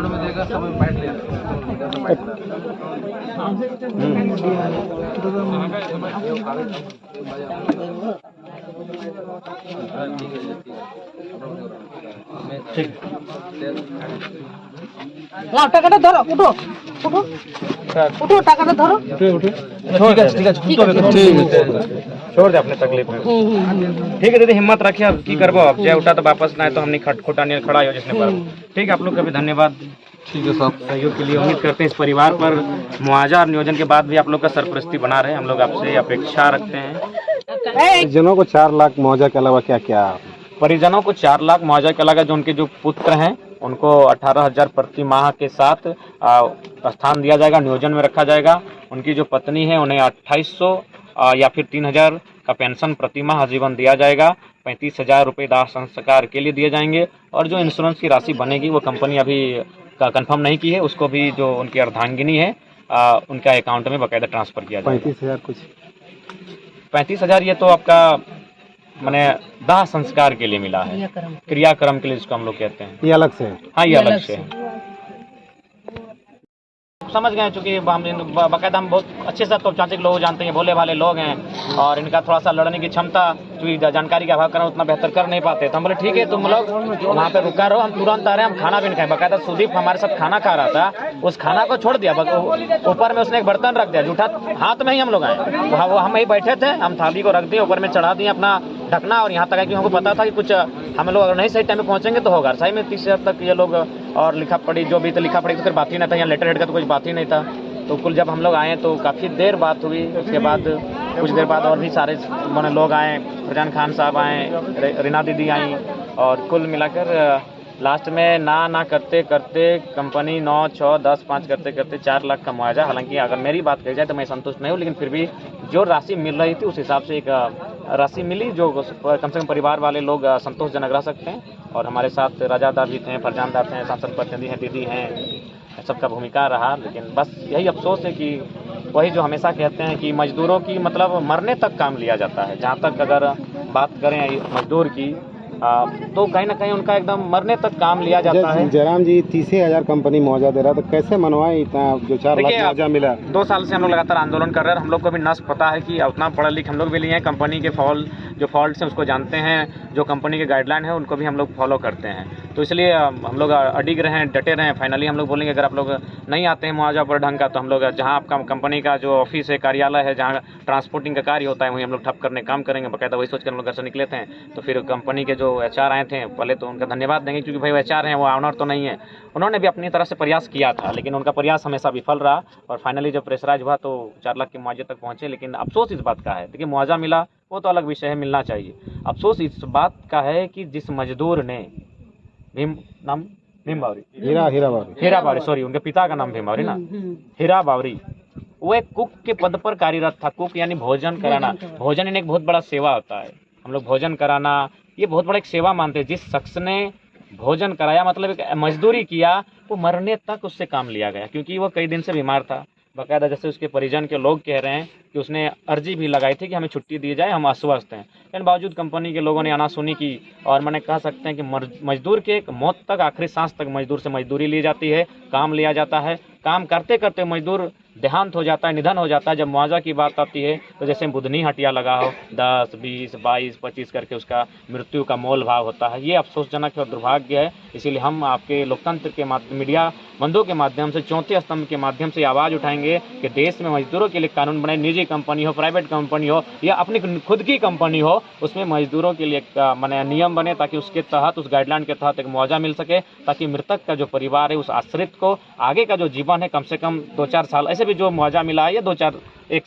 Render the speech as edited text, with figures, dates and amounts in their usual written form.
में देगा सब बैठ ले ঠিক না, টাকাটা ধরো, উঠো উঠো উঠো, টাকাটা ধরো। ठीक है छोड़ दे अपने तकलीफ में। ठीक है दीदी, हिम्मत रखिए, अब की करबो, अब जय उठा तो वापस ना आए तो हमने खटखोटा नहीं खड़ा हो जिसने पर। ठीक है, आप लोग का भी धन्यवाद। ठीक है सब सहयोग के लिए। उम्मीद करते हैं इस परिवार पर मुआवजा और नियोजन के बाद भी आप लोग का सरपरस्ती बना रहे, हम लोग आपसे अपेक्षा रखते हैं। परिजनों को 4 लाख मुआवजा के अलावा क्या क्या? परिजनों को 4 लाख मुआवजा के अलावा जो उनके जो पुत्र हैं उनको 18,000 प्रति माह के साथ स्थान दिया जाएगा, नियोजन में रखा जाएगा। उनकी जो पत्नी है उन्हें 2800 या फिर 3,000 का पेंशन प्रति माह आजीवन दिया जाएगा। 35,000 रुपये दाह संस्कार के लिए दिए जाएंगे। और जो इंश्योरेंस की राशि बनेगी वो कंपनी अभी कंफर्म नहीं की है, उसको भी जो उनकी अर्धांगिनी है उनका अकाउंट में बाकायदा ट्रांसफर किया जाएगा। 35,000 कुछ 35,000 ये तो आपका मैंने दाह संस्कार के लिए मिला है, क्रियाक्रम के लिए जिसको हम लोग कहते हैं। ये अलग से है? हाँ, ये अलग से है। समझ गए, चूंकि बाकायदा हम बहुत अच्छे से तो चाचे के लोग जानते हैं, भोले भाले लोग हैं और इनका थोड़ा सा लड़ने की क्षमता, चूंकि जानकारी का अभाव कारण उतना बेहतर कर नहीं पाते, तो हम बोले ठीक है तुम लोग वहाँ पे रुका रहो, हम तुरंत आ रहे हैं, हम खाना भी नहीं खाए। बाकायदा सुदीप हमारे साथ खाना खा रहा था, उस खाना को छोड़ दिया, ऊपर में उसने एक बर्तन रख दिया, जूठा हाथ में ही हम लोग आए, वो हम वहीं बैठे थे, हम थाली को रख दिए, ऊपर में चढ़ा दिए अपना ढकना, और यहाँ तक है कि हमको पता था कि कुछ हम लोग अगर नहीं सही टाइम में पहुँचेंगे तो होगा। सही में 30,000 तक ये लोग, और लिखा पड़ी जो भी तो लिखा पड़ी तो फिर बात ही नहीं था, यहाँ लेटर हेड का तो कुछ बात ही नहीं था। तो कुल जब हम लोग आए तो काफ़ी देर बात हुई, उसके बाद कुछ देर बाद और भी सारे मैंने लोग आए, फरजान खान साहब आए, रीना दीदी आई, और कुल मिलाकर लास्ट में ना करते करते कंपनी 9, 6, 10, 5 करते करते 4 लाख का मुआवजा। हालांकि अगर मेरी बात कही जाए तो मैं संतुष्ट नहीं हूँ, लेकिन फिर भी जो राशि मिल रही थी उस हिसाब से एक राशि मिली जो कम से कम परिवार वाले लोग संतोषजनक रह सकते हैं। और हमारे साथ राजादा भी थे, फरजानदार थे, सांसद प्रतिनिधि हैं, दीदी हैं, सबका भूमिका रहा। लेकिन बस यही अफसोस है कि वही जो हमेशा कहते हैं कि मजदूरों की मतलब मरने तक काम लिया जाता है। जहाँ तक अगर बात करें मजदूर की तो कहीं ना कहीं उनका एकदम मरने तक काम लिया जाता है। जयराम जी 30,000 कंपनी मुआवजा दे रहा है, तो कैसे मनवाए इतना जो 4 लाख मुआवजा मिला? 2 साल से हम लोग लगातार आंदोलन कर रहे हैं, हम लोग को भी नस पता है कि उतना पढ़ा लिख हम लोग भी लिए हैं, कंपनी के जो फॉल्ट हैं उसको जानते हैं, जो कंपनी के गाइडलाइन है उनको भी हम लोग फॉलो करते हैं। तो इसलिए हम लोग अडिग रहे हैं, डटे रहे हैं। फाइनली हम लोग बोलेंगे अगर आप लोग नहीं आते हैं मुआवजा पर ढंग का, तो हम लोग जहाँ आपका कंपनी का जो ऑफिस है, कार्यालय है, जहाँ ट्रांसपोर्टिंग का कार्य होता है, वहीं हम लोग ठप करने काम करेंगे। बाकायदा वही सोच कर हम लोग घर से निकले थे। तो फिर कंपनी के जो HR आए थे, पहले तो उनका धन्यवाद देंगे, क्योंकि भाई वो HR हैं, वो ऑनर तो नहीं है, उन्होंने भी अपनी तरफ से प्रयास किया था, लेकिन उनका प्रयास हमेशा विफल रहा। और फाइनली जब प्रेशराइज हुआ तो 4 लाख के मुआवजे तक पहुँचे। लेकिन अफसोस इस बात का है, देखिए मुआवजा मिला वो तो अलग विषय है, मिलना चाहिए। अफसोस इस बात का है कि जिस मजदूर ने भीम बावरी, हीरा बावरी, सॉरी उनके पिता का नाम भीम बावरी ना, हीरा बावरी, वो एक कुक के पद पर कार्यरत था। कुक यानी भोजन कराना, भोजन यानी एक बहुत बड़ा सेवा होता है। हम लोग भोजन कराना ये बहुत बड़ा एक सेवा मानते हैं। जिस शख्स ने भोजन कराया मतलब एक मजदूरी किया, वो मरने तक उससे काम लिया गया, क्योंकि वो कई दिन से बीमार था। बाकायदा जैसे उसके परिजन के लोग कह रहे हैं कि उसने अर्जी भी लगाई थी कि हमें छुट्टी दी जाए, हम अस्वस्थ हैं, लेकिन बावजूद कंपनी के लोगों ने आनासुनी की। और मैंने कह सकते हैं कि मजदूर के एक मौत तक, आखिरी सांस तक मजदूर से मजदूरी ली जाती है, काम लिया जाता है। काम करते करते मजदूर देहांत हो जाता है, निधन हो जाता है। जब मुआवजा की बात आती है तो जैसे बुधनी हटिया लगा हो, 10, 20, 22, 25 करके उसका मृत्यु का मोल भाव होता है। ये अफसोसजनक और दुर्भाग्य है। इसीलिए हम आपके लोकतंत्र के मीडिया बंधुओं के माध्यम से, चौथे स्तंभ के माध्यम से आवाज़ उठाएंगे कि देश में मजदूरों के लिए कानून बने। निजी कंपनी हो, प्राइवेट कंपनी हो या अपनी खुद की कंपनी हो, उसमें मजदूरों के लिए माने नियम बने, ताकि उसके तहत, उस गाइडलाइन के तहत एक मुआवजा मिल सके, ताकि मृतक का जो परिवार है, उस आश्रित को आगे का जो जीवन है, कम से कम 2-4 साल, ऐसे भी जो मुआवजा मिला है या 2-4 1